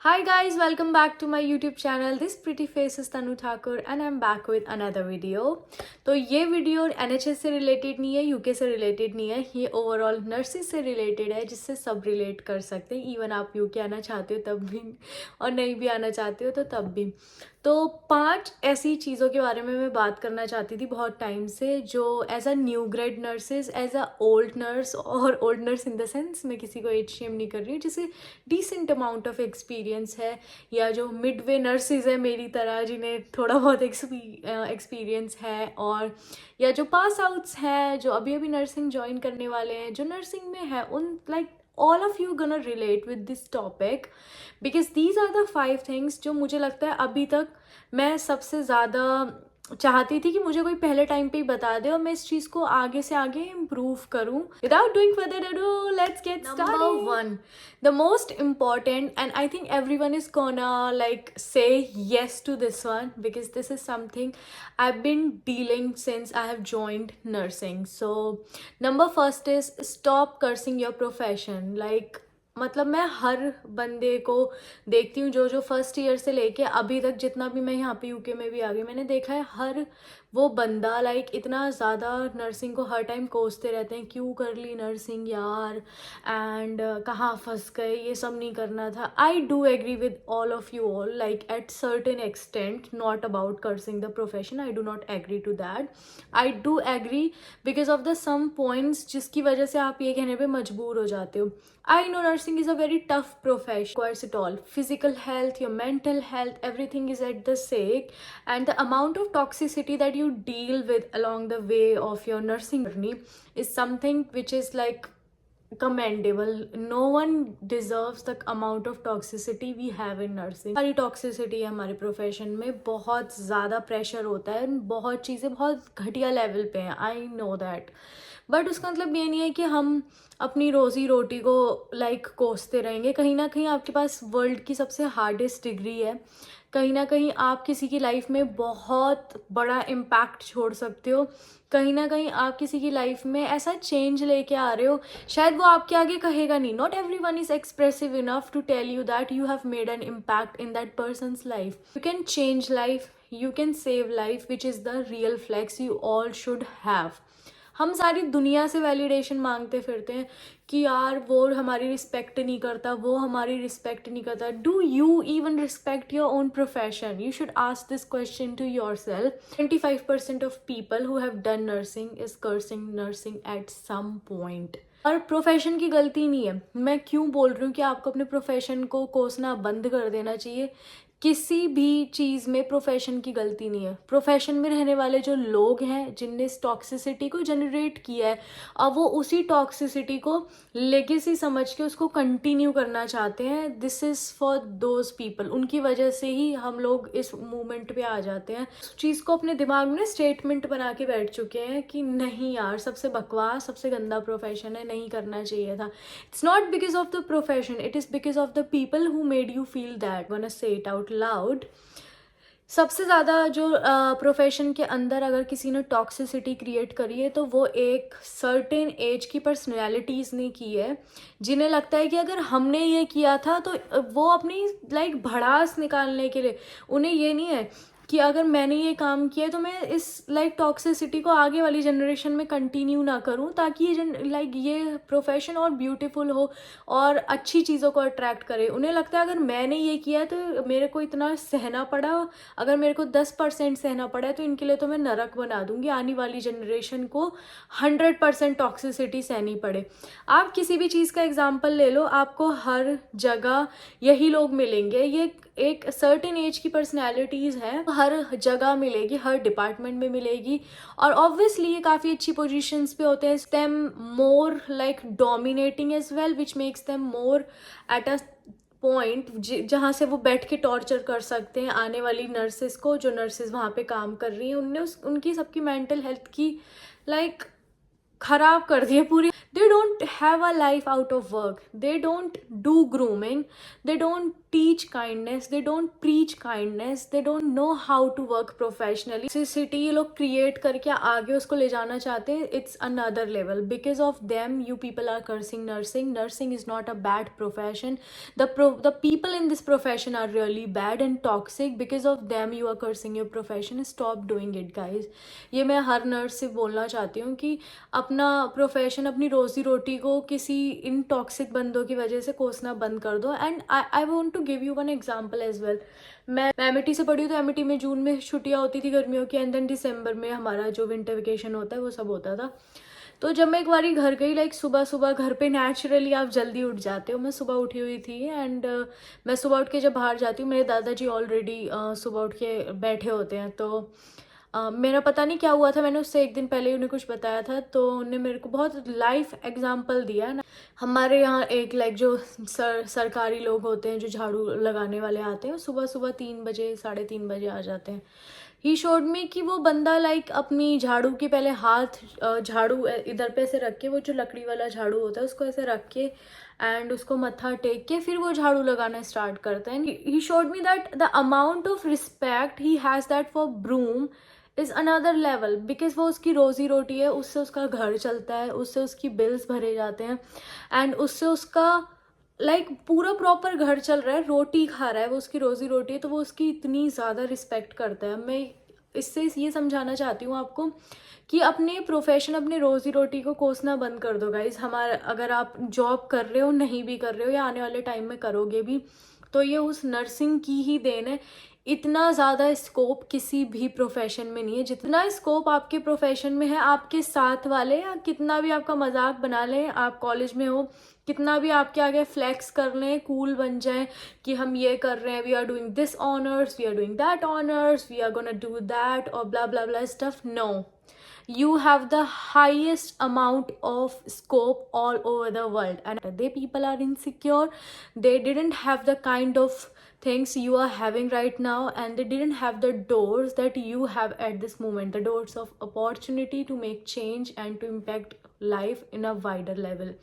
Hi guys, welcome back to my YouTube channel. This pretty face is Tanu Thakur and I'm back with another video. तो ये video NHS से related नहीं है, UK से related नहीं है, ये ओवरऑल नर्सिस से रिलेटेड है जिससे सब रिलेट कर सकते हैं. इवन आप यूके आना चाहते हो तब भी और नहीं भी आना चाहते हो तो तब भी. तो 5 ऐसी चीज़ों के बारे में मैं बात करना चाहती थी बहुत टाइम से, जो as a new grade nurses, as a old nurse, और old nurse in the sense मैं किसी को एज शेम नहीं कर रही हूँ, जिसे डिसेंट अमाउंट ऑफ एक्सपीरियंस है, या जो मिड वे नर्सेज है मेरी तरह जिन्हें थोड़ा बहुत एक्सपीरियंस है, और या जो पास आउट्स हैं, जो अभी अभी नर्सिंग ज्वाइन करने वाले हैं, जो नर्सिंग में है, उन like all of you gonna relate with this topic because these are the 5 things जो मुझे लगता है अभी तक मैं सबसे ज़्यादा चाहती थी कि मुझे कोई पहले टाइम पे ही बता दे और मैं इस चीज़ को आगे से आगे इम्प्रूव करूँ. Without doing further ado, let's get started. Number 1, the most important, and I think everyone is gonna like say yes to this one because this is something I've been dealing since I have joined nursing. So number first is stop cursing your profession. Like मतलब मैं हर बंदे को देखती हूँ जो first year से लेके अभी तक, जितना भी मैं यहाँ पे यूके में भी आ गई, मैंने देखा है हर वो बंदा लाइक इतना ज़्यादा नर्सिंग को हर टाइम कोसते रहते हैं, क्यों कर ली नर्सिंग यार, एंड कहाँ फंस गए, ये सब नहीं करना था. I do agree with all of you all like at certain extent, not about cursing the profession. I do not agree to that. I do agree because of the some points जिसकी वजह से आप ये कहने पे मजबूर हो जाते हो. I know nursing is a very tough profession, requires it all. Physical health, your mental health, everything is at the stake. And the amount of toxicity that you deal with along the way of your nursing journey is something which is like commendable. No one deserves the amount of toxicity we have in nursing. सारी toxicity है हमारे profession में, बहुत ज़्यादा pressure होता है, बहुत चीज़ें बहुत घटिया लेवल पे हैं. आई नो दैट, बट उसका मतलब ये नहीं है कि हम अपनी रोज़ी रोटी को लाइक कोसते रहेंगे. कहीं ना कहीं आपके पास वर्ल्ड की सबसे हार्डेस्ट डिग्री है, कहीं ना कहीं आप किसी की लाइफ में बहुत बड़ा इम्पैक्ट छोड़ सकते हो, कहीं ना कहीं आप किसी की लाइफ में ऐसा चेंज लेके आ रहे हो, शायद वो आपके आगे कहेगा नहीं. Not every one is expressive enough to tell you that you have made an impact in that person's life. You can change life, you can save life, which is the real flex you all should have. हम सारी दुनिया से validation मांगते फिरते हैं कि यार वो हमारी रिस्पेक्ट नहीं करता, वो हमारी रिस्पेक्ट नहीं करता. Do you even respect your own profession? You should ask this question to yourself. 25% of people who have done nursing is cursing nursing at some point. और प्रोफेशन की गलती नहीं है. मैं क्यों बोल रही हूँ कि आपको अपने प्रोफेशन को कोसना बंद कर देना चाहिए? किसी भी चीज़ में प्रोफेशन की गलती नहीं है. प्रोफेशन में रहने वाले जो लोग हैं जिनने इस टॉक्सिसिटी को जनरेट किया है, अब वो उसी टॉक्सिसिटी को लेगेसी समझ के उसको कंटिन्यू करना चाहते हैं. This is for those people. उनकी वजह से ही हम लोग इस मूवमेंट पे आ जाते हैं. उस चीज़ को अपने दिमाग में स्टेटमेंट बना के बैठ चुके हैं कि नहीं यार, सबसे बकवास, सबसे गंदा प्रोफेशन है, नहीं करना चाहिए था. It's not because of the profession, it is because of the people who made you feel that. Gonna say it out loud. सबसे ज़्यादा जो प्रोफेशन के अंदर अगर किसी ने टॉक्सिसिटी क्रिएट करी है तो वो एक सर्टेन एज की पर्सनैलिटीज़ ने की है, जिन्हें लगता है कि अगर हमने ये किया था तो वो अपनी लाइक भड़ास निकालने के लिए, उन्हें ये नहीं है कि अगर मैंने ये काम किया है तो मैं इस लाइक टॉक्सिसिटी को आगे वाली जनरेशन में कंटिन्यू ना करूं, ताकि ये प्रोफेशन और ब्यूटीफुल हो और अच्छी चीज़ों को अट्रैक्ट करे. उन्हें लगता है अगर मैंने ये किया है तो मेरे को इतना सहना पड़ा, अगर मेरे को 10% सहना पड़ा है तो इनके लिए तो मैं नरक बना दूंगी, आने वाली जनरेशन को 100% टॉक्सिसिटी सहनी पड़े. आप किसी भी चीज़ का एग्जाम्पल ले लो, आपको हर जगह यही लोग मिलेंगे. ये एक सर्टेन एज की पर्सनैलिटीज़ हैं, हर जगह मिलेगी, हर डिपार्टमेंट में मिलेगी, और ऑब्वियसली ये काफ़ी अच्छी पोजीशंस पे होते हैं. Them more like dominating as well, which makes them more at a point जहाँ से वो बैठ के टॉर्चर कर सकते हैं आने वाली नर्सेस को, जो नर्सेस वहाँ पे काम कर रही हैं. उनकी सबकी मेंटल हेल्थ की लाइक खराब कर दी है पूरी। They don't have a life out of work, they don't do grooming, they don't teach kindness, they don't preach kindness, they don't know how to work professionally. City ये लोग create करके आगे उसको ले जाना चाहते हैं, it's another level. Because of them you people are cursing nursing. Nursing is not a bad profession, the people in this profession are really bad and toxic. Because of them you are cursing your profession. Stop doing it guys. ये मैं हर nurse से बोलना चाहती हूँ कि अपना profession, अपनी रोजी रोटी को किसी इन टॉक्सिक बंदों की वजह से कोसना बंद कर दो। And I want to give you one example as well. मैं एमिटी से पढ़ी हूँ, तो एमिटी में जून में छुट्टियाँ होती थी गर्मियों की, एंड देन दिसंबर में हमारा जो विंटर वेकेशन होता है वो सब होता था। तो जब मैं एक बारी घर गई, लाइक सुबह सुबह घर पे नेचुरली आप जल्दी उठ जाते हो, मैं सुबह उठी हुई थी एंड मैं सुबह उठ के जब बाहर जाती हूँ, मेरे दादाजी ऑलरेडी सुबह उठ के बैठे होते हैं। तो मेरा पता नहीं क्या हुआ था, मैंने उससे एक दिन पहले उन्हें कुछ बताया था, तो उन्होंने मेरे को बहुत लाइफ एग्जाम्पल दिया है ना। हमारे यहाँ एक लाइक जो सरकारी लोग होते हैं जो झाड़ू लगाने वाले आते हैं, सुबह सुबह 3 बजे 3:30 बजे आ जाते हैं। ही शोड मी कि वो बंदा लाइक अपनी झाड़ू के पहले हाथ झाड़ू इधर पे ऐसे रख के, वो जो लकड़ी वाला झाड़ू होता है उसको ऐसे रख के एंड उसको मत्था टेक के फिर वो झाड़ू लगाना स्टार्ट करता है। He showed me that the amount of respect he has that for broom is another level. Because वो उसकी रोजी रोटी है, उससे उसका घर चलता है, उससे उसकी बिल्स भरे जाते हैं एंड उससे उसका पूरा प्रॉपर घर चल रहा है, रोटी खा रहा है, वो उसकी रोजी रोटी है, तो वो उसकी इतनी ज़्यादा रिस्पेक्ट करता है। मैं इससे ये समझाना चाहती हूँ आपको कि अपने प्रोफेशन, अपने रोजी रोटी को कोसना बंद कर दो गाइज। हमारा अगर आप जॉब कर रहे हो, नहीं भी कर रहे हो, या आने वाले टाइम में करोगे भी, तो ये उस नर्सिंग की ही देन है। इतना ज़्यादा स्कोप किसी भी प्रोफेशन में नहीं है जितना स्कोप आपके प्रोफेशन में है। आपके साथ वाले या कितना भी आपका मजाक बना लें, आप कॉलेज में हो, कितना भी आपके आगे फ्लेक्स कर लें, कूल बन जाए कि हम ये कर रहे हैं, we are doing this honours, we are doing that honours, we are gonna do that और blah blah blah stuff. No, you have the highest amount of scope all over the world, and they people are insecure. They didn't have the kind of things you are having right now, and they didn't have the doors that you have at this moment, the doors of opportunity to make change and to impact life in a wider level.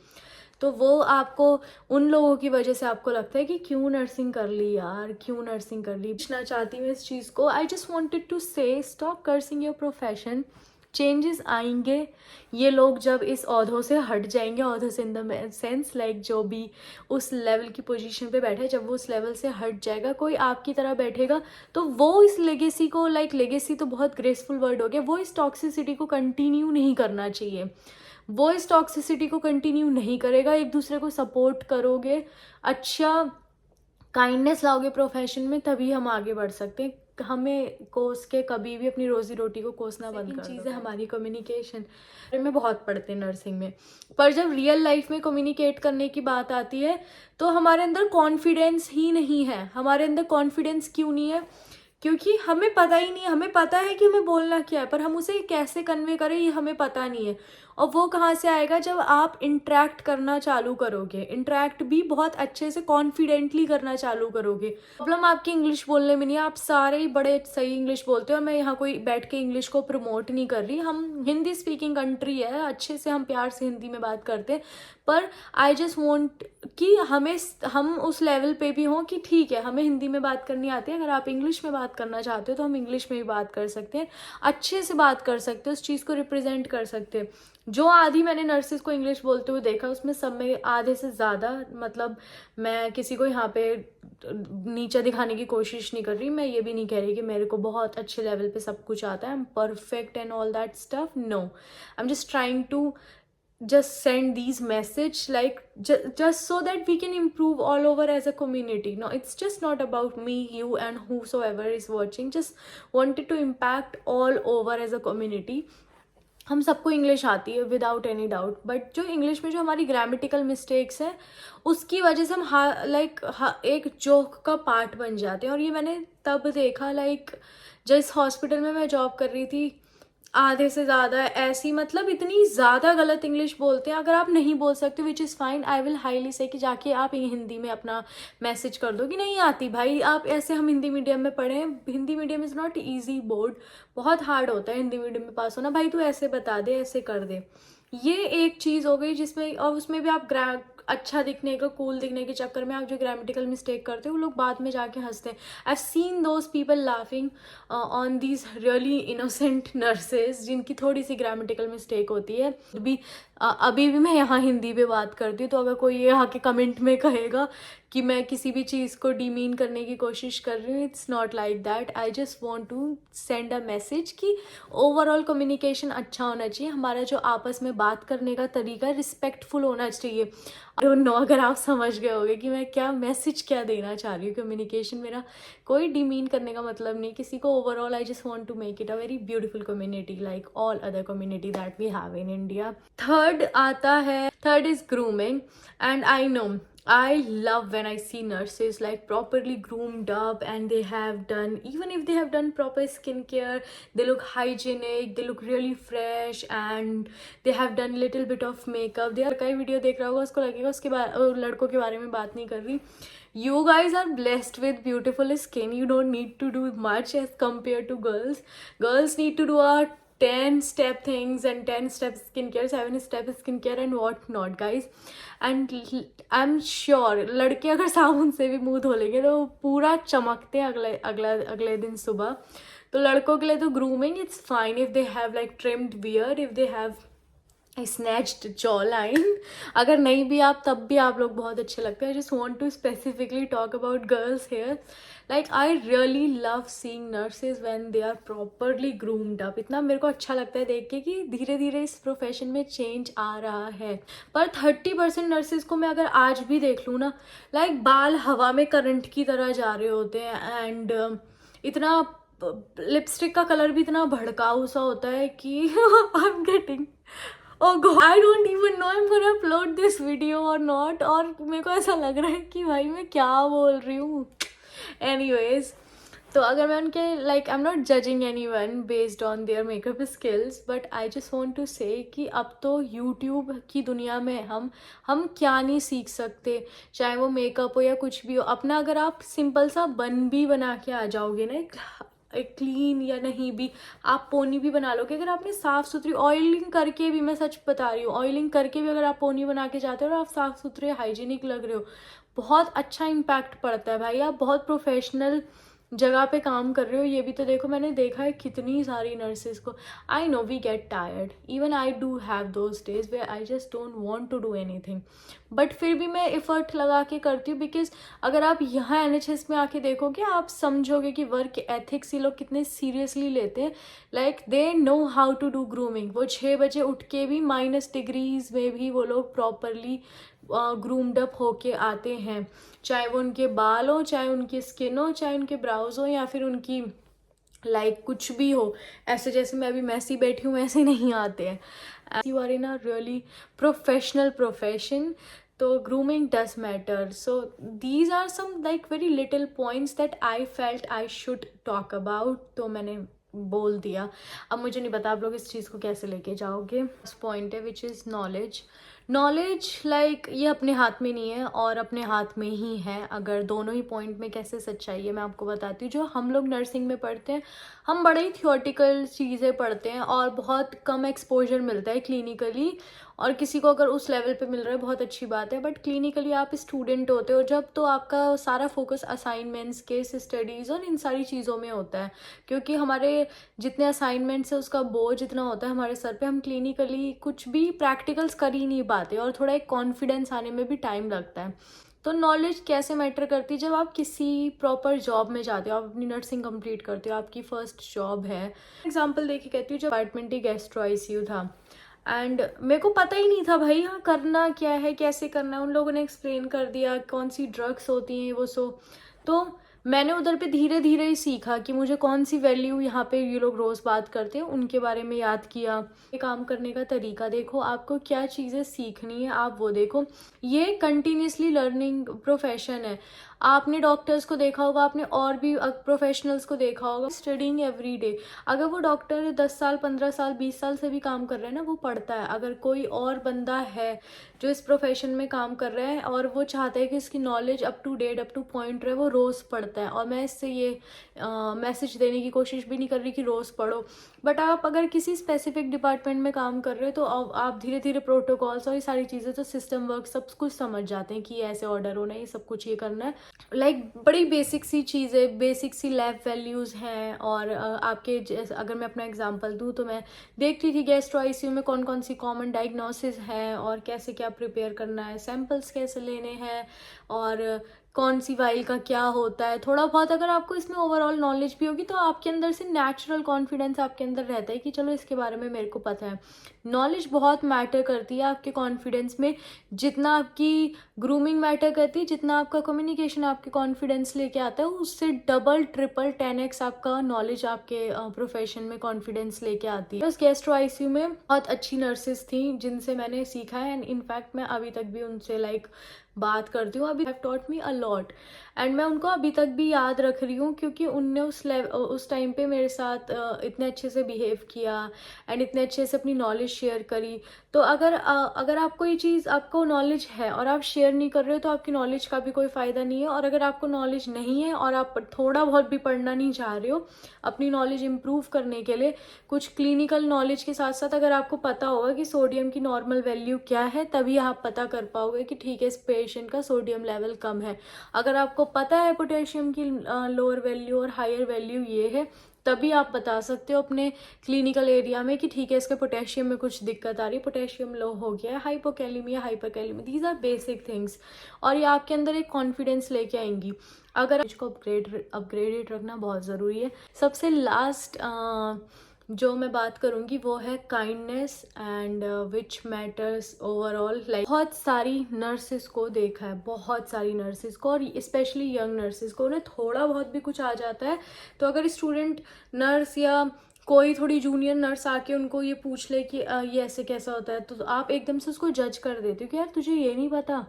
तो वो आपको उन लोगों की वजह से आपको लगता है कि क्यों नर्सिंग कर ली यार, क्यों नर्सिंग कर ली। पूछना चाहती हूँ इस चीज़ को। आई जस्ट वॉन्टेड टू से stop cursing your profession. Changes आएंगे, ये लोग जब इस औहदों से हट जाएंगे, औहदों से इन द सेंस लाइक जो भी उस लेवल की पोजीशन पे बैठे, जब वो उस लेवल से हट जाएगा, कोई आपकी तरह बैठेगा, तो वो इस लेगेसी को, लाइक लेगेसी तो बहुत ग्रेसफुल वर्ड हो गया, वो इस टॉक्सिसिटी को कंटिन्यू नहीं करना चाहिए। वो इस टॉक्सिसिटी को कंटिन्यू नहीं करेगा। एक दूसरे को सपोर्ट करोगे, अच्छा काइंडनेस लाओगे प्रोफेशन में, तभी हम आगे बढ़ सकते हैं। हमें कोस के कभी भी अपनी रोजी रोटी को कोसना बंद कर दो। चीज़ है हमारी कम्युनिकेशन में बहुत पढ़ते हैं नर्सिंग में, पर जब रियल लाइफ में कम्युनिकेट करने की बात आती है तो हमारे अंदर कॉन्फिडेंस ही नहीं है। हमारे अंदर कॉन्फिडेंस क्यों नहीं है? क्योंकि हमें पता ही नहीं है। हमें पता है कि हमें बोलना क्या है, पर हम उसे कैसे कन्वे करें ये हमें पता नहीं है। और वो कहाँ से आएगा? जब आप इंटरेक्ट करना चालू करोगे, इंटरेक्ट भी बहुत अच्छे से कॉन्फिडेंटली करना चालू करोगे। प्रॉब्लम आपकी इंग्लिश बोलने में नहीं है, आप सारे ही बड़े सही इंग्लिश बोलते हो। और मैं यहाँ कोई बैठ के इंग्लिश को प्रमोट नहीं कर रही, हम हिंदी स्पीकिंग कंट्री है, अच्छे से हम प्यार से हिंदी में बात करते हैं। पर आई जस्ट वॉन्ट कि हम उस लेवल पे भी हों कि ठीक है, हमें हिंदी में बात करनी आती है, अगर आप इंग्लिश में बात करना चाहते हो तो हम इंग्लिश में भी बात कर सकते हैं, अच्छे से बात कर सकते हो, उस चीज़ को रिप्रेजेंट कर सकते हैं। जो आधी मैंने नर्सेज को इंग्लिश बोलते हुए देखा, उसमें सब में आधे से ज़्यादा, मतलब मैं किसी को यहाँ पे नीचा दिखाने की कोशिश नहीं कर रही, मैं ये भी नहीं कह रही कि मेरे को बहुत अच्छे लेवल पे सब कुछ आता है, I am perfect and all that stuff. No, I am just trying to just send these message like just so that we can improve all over as a community. No, it's just not about me, you and whosoever is watching. Just wanted to impact all over as a community. हम सबको English आती है without any doubt, but जो English में जो हमारी grammatical mistakes हैं उसकी वजह से हम एक जोक का पार्ट बन जाते हैं। और ये मैंने तब देखा, जिस हॉस्पिटल में मैं जॉब कर रही थी, आधे से ज़्यादा ऐसी, मतलब इतनी ज़्यादा गलत इंग्लिश बोलते हैं। अगर आप नहीं बोल सकते which is fine, I will highly से कि जाके आप हिंदी में अपना मैसेज कर दो कि नहीं आती भाई, आप ऐसे, हम हिंदी मीडियम में पढ़े हैं, Hindi medium is not easy board, बहुत हार्ड होता है हिंदी मीडियम में पास होना, भाई तू ऐसे बता दे, ऐसे कर दे। ये एक चीज़ हो गई जिसमें, और उसमें भी आप अच्छा दिखने का, कूल दिखने के चक्कर में आप जो ग्रामेटिकल मिस्टेक करते हो वो लोग बाद में जाके हंसते हैं. I have seen those people laughing on these really innocent nurses जिनकी थोड़ी सी ग्रामेटिकल मिस्टेक होती है. अभी भी मैं यहाँ हिंदी में बात करती हूँ, तो अगर कोई ये आके कमेंट में कहेगा कि मैं किसी भी चीज़ को डिमीन करने की कोशिश कर रही हूँ, it's not like that. I just want to send a message कि ओवरऑल कम्युनिकेशन अच्छा होना चाहिए. हमारा जो आपस में बात करने का तरीका रिस्पेक्टफुल होना चाहिए. आई डोंट नो अगर आप समझ गए होगे कि मैं क्या मैसेज क्या देना चाह रही हूँ. कम्युनिकेशन मेरा कोई डिमीन करने का मतलब नहीं किसी को. Overall I just want to make it a very beautiful community like all other community that we have in India. Third is grooming. And I know, I love when I see nurses like properly groomed up and they have done, even if they have done proper skincare, they look hygienic, they look really fresh and they have done little bit of makeup. They are कई video देख रहा होगा उसको लगेगा उसके लड़कों के बारे में बात नहीं कर रही. You guys are blessed with beautiful skin. You don't need to do much as compared to girls. Girls need to do a 10-step things and 10-step skincare, 7-step skincare and what not, guys. And I am sure लड़के अगर साबुन से भी मुंह धो लेंगे तो पूरा चमकते हैं अगले दिन सुबह. तो लड़कों के लिए तो grooming it's fine if they have like trimmed beard, if they have snatched jaw line. अगर नहीं भी आप तब भी आप लोग बहुत अच्छे लगते हैं. I just want to specifically talk about girls hair. Like I really love seeing nurses when they are properly groomed up. इतना मेरे को अच्छा लगता है देख के कि धीरे धीरे इस प्रोफेशन में चेंज आ रहा है. पर 30% नर्सेज को मैं अगर आज भी देख लूँ ना, लाइक बाल हवा में करंट की तरह जा रहे होते हैं. एंड इतना लिपस्टिक का कलर भी इतना भड़काऊ सा होता है कि I am getting, oh god, I don't even know I'm gonna upload this video or not. और मेरे को ऐसा लग रहा है कि भाई मैं क्या बोल रही हूँ. Anyways, तो अगर मैं उनके like I am not judging anyone based on their makeup skills, but I just want to say कि अब तो यूट्यूब की दुनिया में हम क्या नहीं सीख सकते. चाहे वो मेकअप हो या कुछ भी हो. अपना अगर आप सिंपल सा बन भी बना के आ जाओगे ना, एक क्लीन या नहीं भी आप पोनी भी बना लोगे. अगर आपने साफ़ सुथरी ऑयलिंग करके भी, मैं सच बता रही हूँ, ऑयलिंग करके भी अगर आप पोनी बना के जाते हो और आप साफ़ सुथरे हाइजीनिक लग रहे हो, बहुत अच्छा इम्पैक्ट पड़ता है भाई. आप बहुत प्रोफेशनल जगह पे काम कर रहे हो. ये भी तो देखो, मैंने देखा है कितनी सारी नर्सेज को. I know we get tired, even I do have those days where I just don't want to do anything, but फिर भी मैं एफर्ट लगा के करती हूँ. बिकॉज अगर आप यहाँ NHS में आके देखोगे आप समझोगे कि वर्क एथिक्स ये लोग कितने सीरियसली लेते हैं. Like they know how to do grooming. वो 6 बजे उठ के भी -डिग्रीज में भी वो लोग प्रॉपरली ग्रूम्ड अप होके आते हैं. चाहे वो उनके बाल हो, चाहे उनकी स्किन हो, चाहे उनके ब्राउज हो, या फिर उनकी लाइक कुछ भी हो. ऐसे जैसे मैं अभी मैसी बैठी हूँ ऐसे नहीं आते हैं. You are in a really professional profession, तो grooming does matter. So these are some like very little points that I felt I should talk about. तो मैंने बोल दिया. अब मुझे नहीं पता आप लोग इस चीज़ को कैसे लेके जाओगे. फर्स्ट पॉइंट है which is knowledge. Knowledge like ये अपने हाथ में नहीं है और अपने हाथ में ही है. अगर दोनों ही पॉइंट में कैसे सच्चाई है मैं आपको बताती हूँ. जो हम लोग नर्सिंग में पढ़ते हैं, हम बड़े ही थियोटिकल चीज़ें पढ़ते हैं और बहुत कम एक्सपोजर मिलता है क्लिनिकली. और किसी को अगर उस लेवल पे मिल रहा है बहुत अच्छी बात है, बट क्लिनिकली आप स्टूडेंट होते हो जब, तो आपका सारा फोकस असाइनमेंट्स, केस स्टडीज़ और इन सारी चीज़ों में होता है. क्योंकि हमारे जितने असाइनमेंट्स है उसका बोझ इतना होता है हमारे सर पे, हम क्लिनिकली कुछ भी प्रैक्टिकल्स कर ही नहीं पाते और थोड़ा एक कॉन्फिडेंस आने में भी टाइम लगता है. तो नॉलेज कैसे मैटर करती है? जब आप किसी प्रॉपर जॉब में जाते हो, आप अपनी नर्सिंग कंप्लीट करते हो, आपकी फर्स्ट जॉब है. एग्जाम्पल देखिए कहती हूँ, जब डिपार्टमेंट गैस्ट्रो ICU था एंड मेरे को पता ही नहीं था भाई यहाँ करना क्या है, कैसे करना है. उन लोगों ने एक्सप्लेन कर दिया कौन सी ड्रग्स होती हैं वो सो. तो मैंने उधर पे धीरे धीरे ही सीखा कि मुझे कौन सी वैल्यू यहाँ पे ये लोग रोज़ बात करते हैं उनके बारे में याद किया. ये काम करने का तरीका देखो, आपको क्या चीज़ें सीखनी है आप वो देखो. ये कंटिन्यूसली लर्निंग प्रोफेशन है. आपने डॉक्टर्स को देखा होगा, आपने और भी प्रोफेशनल्स को देखा होगा, स्टडिंग एवरी डे। अगर वो डॉक्टर 10 साल 15 साल 20 साल से भी काम कर रहे हैं ना, वो पढ़ता है। अगर कोई और बंदा है जो इस प्रोफेशन में काम कर रहा है और वो चाहता है कि इसकी knowledge up to date up to point रहे, वो रोज़ पढ़ता है। और मैं इससे ये मैसेज देने की कोशिश भी नहीं कर रही कि रोज़ पढ़ो, बट आप अगर किसी स्पेसिफिक डिपार्टमेंट में काम कर रहे हो तो आप धीरे धीरे प्रोटोकॉल्स और ये सारी चीज़ें, तो सिस्टम वर्क सब कुछ समझ जाते हैं कि ये ऐसे ऑर्डर होना है, ये सब कुछ ये करना है। लाइक बड़ी बेसिक सी चीज़ें, बेसिक सी लैब वैल्यूज़ हैं। और आपके जैसे अगर मैं अपना एग्जांपल दूँ तो मैं देखती थी गैस्ट्रो आईसीयू में कौन कौन सी कॉमन डायग्नोसिस है और कैसे क्या प्रिपेयर करना है, सैम्पल्स कैसे लेने हैं और कौन सी वाइल का क्या होता है। थोड़ा बहुत अगर आपको इसमें ओवरऑल नॉलेज भी होगी तो आपके अंदर से नेचुरल कॉन्फिडेंस आपके अंदर रहता है कि चलो इसके बारे में मेरे को पता है। नॉलेज बहुत मैटर करती है आपके कॉन्फिडेंस में, जितना आपकी ग्रूमिंग मैटर करती है, जितना आपका कम्युनिकेशन आपके कॉन्फिडेंस लेके आता है, उससे डबल ट्रिपल 10x आपका नॉलेज आपके प्रोफेशन में कॉन्फिडेंस लेके आती है। उस गैस्ट्रो आईसीयू में बहुत अच्छी नर्सेज थी जिनसे मैंने सीखा है, एंड इनफैक्ट मैं अभी तक भी उनसे बात करती हूँ। अभी have taught me a lot and मैं उनको अभी तक भी याद रख रही हूँ, क्योंकि उनने उस टाइम पे मेरे साथ इतने अच्छे से बिहेव किया एंड इतने अच्छे से अपनी नॉलेज शेयर करी। तो अगर आपको ये चीज़, आपको नॉलेज है और आप शेयर नहीं कर रहे हो तो आपकी नॉलेज का भी कोई फ़ायदा नहीं है। और अगर आपको नॉलेज नहीं है और आप थोड़ा बहुत भी पढ़ना नहीं चाह रहे हो अपनी नॉलेज इम्प्रूव करने के लिए, कुछ क्लिनिकल नॉलेज के साथ साथ अगर आपको पता होगा कि सोडियम की नॉर्मल वैल्यू क्या है, तभी आप पता कर पाओगे कि ठीक है इस पेशेंट का सोडियम लेवल कम है। अगर आपको पता है पोटेशियम की लोअर वैल्यू और हायर वैल्यू ये है, तभी आप बता सकते हो अपने क्लिनिकल एरिया में कि ठीक है इसके पोटेशियम में कुछ दिक्कत आ रही है, पोटेशियम लो हो गया है, hypokalemia hyperkalemia, these are basic things. और ये आपके अंदर एक कॉन्फिडेंस लेके आएंगी। अगर इसको अपग्रेडेड रखना बहुत ज़रूरी है। सबसे लास्ट जो मैं बात करूँगी वो है kindness and which matters overall. Like बहुत सारी नर्सेस को देखा है, बहुत सारी नर्सेस को, और स्पेशली यंग नर्सेस को, उन्हें थोड़ा बहुत भी कुछ आ जाता है तो अगर स्टूडेंट नर्स या कोई थोड़ी जूनियर नर्स आके उनको ये पूछ ले कि ये ऐसे कैसा होता है, तो आप एकदम से उसको जज कर देते हो कि यार तुझे ये नहीं पता,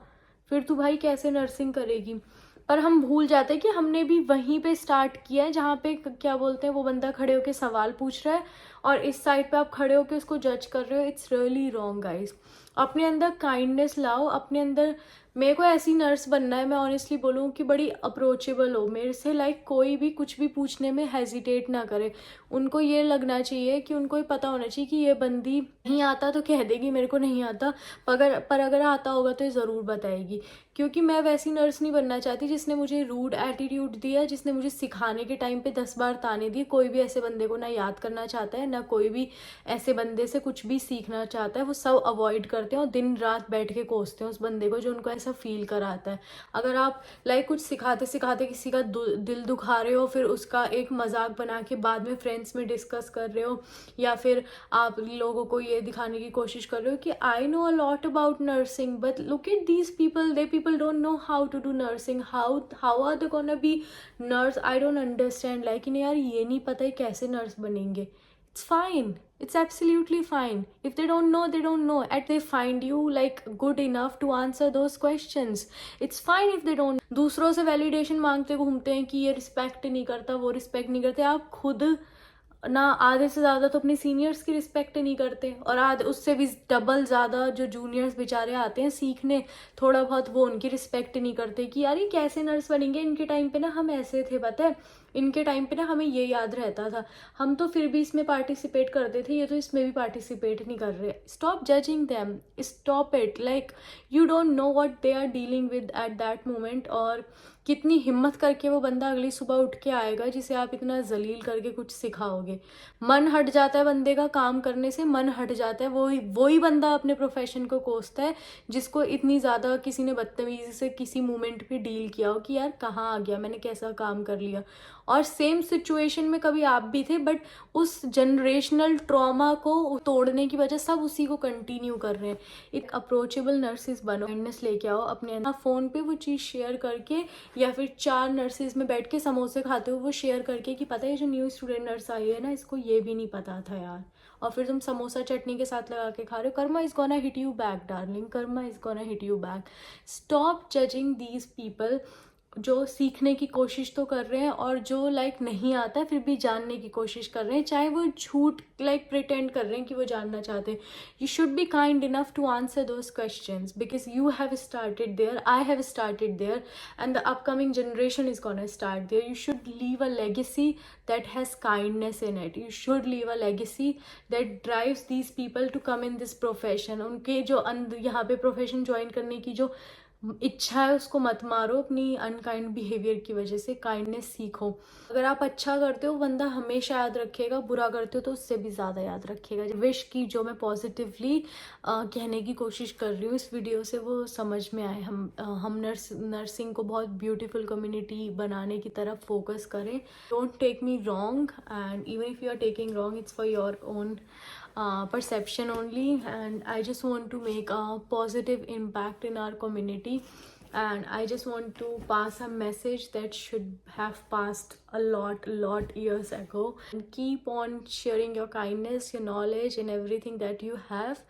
फिर तू भाई कैसे नर्सिंग करेगी। पर हम भूल जाते हैं कि हमने भी वहीं पे स्टार्ट किया है जहाँ पे क्या बोलते हैं वो बंदा खड़े होके सवाल पूछ रहा है और इस साइड पे आप खड़े होके उसको जज कर रहे हो। It's really wrong guys. अपने अंदर काइंडनेस लाओ, अपने अंदर। मेरे को ऐसी नर्स बनना है, मैं ऑनेस्टली बोलूँ कि बड़ी अप्रोचेबल हो मेरे से। लाइक कोई भी कुछ भी पूछने में हेजिटेट ना करे। उनको ये लगना चाहिए कि उनको ये पता होना चाहिए कि ये बंदी नहीं आता तो कह देगी मेरे को नहीं आता, पर अगर आता होगा तो ये ज़रूर बताएगी। क्योंकि मैं वैसी नर्स नहीं बनना चाहती जिसने मुझे रूड एटीट्यूड दिया, जिसने मुझे सिखाने के टाइम पे 10 बार ताने दिए। कोई भी ऐसे बंदे को ना याद करना चाहता है, ना कोई भी ऐसे बंदे से कुछ भी सीखना चाहता है। वो सब अवॉइड करते हैं और दिन रात बैठ के कोसते हैं उस बंदे को जो उनको ऐसा फील कराता है। अगर आप लाइक कुछ सिखाते सिखाते किसी का दिल दुखा रहे हो, फिर उसका एक मजाक बना के बाद में फ्रेंड्स में डिस्कस कर रहे हो, या फिर आप लोगों को ये दिखाने की कोशिश कर रहे हो कि I know a lot about nursing, but look at these people, they people don't know how to do nursing, how are they gonna be nurse? I don't understand. like इन्हें यार ये नहीं पता है कैसे नर्स बनेंगे। It's fine, it's absolutely fine. If they don't know, they don't know, and they find you like good enough to answer those questions. It's fine if they don't. दूसरों से वैलिडेशन मांगते घूमते हैं कि ये रिस्पेक्ट नहीं करता, वो रिस्पेक्ट नहीं करते। आप खुद ना आधे से ज़्यादा तो अपने सीनियर्स की रिस्पेक्ट नहीं करते, और आधे उससे भी डबल ज़्यादा जो जूनियर्स बेचारे आते हैं सीखने थोड़ा बहुत, वो उनकी रिस्पेक्ट नहीं करते कि यार ये कैसे नर्स बनेंगे, इनके टाइम पे ना हम ऐसे थे, पता है इनके टाइम पे ना हमें ये याद रहता था, हम तो फिर भी इसमें पार्टिसिपेट करते थे, ये तो इसमें भी पार्टिसिपेट नहीं कर रहे। Stop judging them, stop it. Like you don't know what they are dealing with at that moment, और कितनी हिम्मत करके वो बंदा अगली सुबह उठ के आएगा जिसे आप इतना जलील करके कुछ सिखाओगे। मन हट जाता है बंदे का, काम करने से मन हट जाता है। वही बंदा अपने प्रोफेशन को कोसता है जिसको इतनी ज़्यादा किसी ने बदतमीजी से किसी मोमेंट पे डील किया हो कि यार कहाँ आ गया, मैंने कैसा काम कर लिया। और सेम सिचुएशन में कभी आप भी थे, बट उस जनरेशनल ट्रॉमा को तोड़ने की वजह सब उसी को कंटिन्यू कर रहे हैं। एक अप्रोचेबल नर्सेज बनो, काइंडनेस लेके आओ अपने फ़ोन पे वो चीज़ शेयर करके, या फिर 4 नर्सेज में बैठ के समोसे खाते हुए वो शेयर करके कि पता है जो न्यू स्टूडेंट नर्स आई है ना, इसको ये भी नहीं पता था यार, और फिर तुम समोसा चटनी के साथ लगा के खा रहे हो। Karma is gonna hit you back darling, Karma is gonna hit you back. Stop judging these people. जो सीखने की कोशिश तो कर रहे हैं और जो लाइक नहीं आता है फिर भी जानने की कोशिश कर रहे हैं, चाहे वो झूठ लाइक प्रिटेंड कर रहे हैं कि वो जानना चाहते हैं. You should be kind enough to answer those questions because you have started there, I have started there, and the upcoming generation is gonna start there. You should leave a legacy that has kindness in it. You should leave a legacy that drives these people to come in this profession. उनके जो यहाँ पे profession join करने की जो इच्छा है उसको मत मारो अपनी अनकाइंड बिहेवियर की वजह से. काइंडनेस सीखो. अगर आप अच्छा करते हो बंदा हमेशा याद रखेगा, बुरा करते हो तो उससे भी ज़्यादा याद रखेगा. विश की जो मैं पॉजिटिवली कहने की कोशिश कर रही हूँ इस वीडियो से वो समझ में आए. हम नर्सिंग को बहुत ब्यूटीफुल कम्युनिटी बनाने की तरफ फोकस करें. Don't take me wrong, and even if you are taking wrong it's for your own perception only, and I just want to make a positive impact in our community, and I just want to pass a message that should have passed a lot years ago. And keep on sharing your kindness, your knowledge and everything that you have.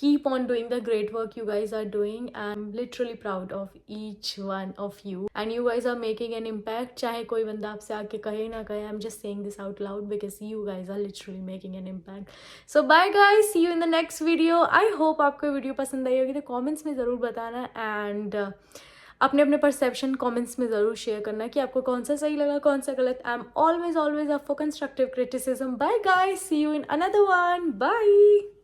Keep on doing the great work you guys are doing. I'm literally proud of each one of you, and you guys are making an impact. चाहे कोई बंदा आपसे आके कहे ना कहे, I'm just saying this out loud because you guys are literally making an impact. So bye guys, see you in the next video. I hope आपको video पसंद आई होगी तो कमेंट्स में ज़रूर बताना, एंड अपने अपने परसेप्शन कमेंट्स में ज़रूर शेयर करना कि आपको कौन सा सही लगा कौन सा गलत. I am always up for constructive criticism. Bye guys, see you in another one. Bye.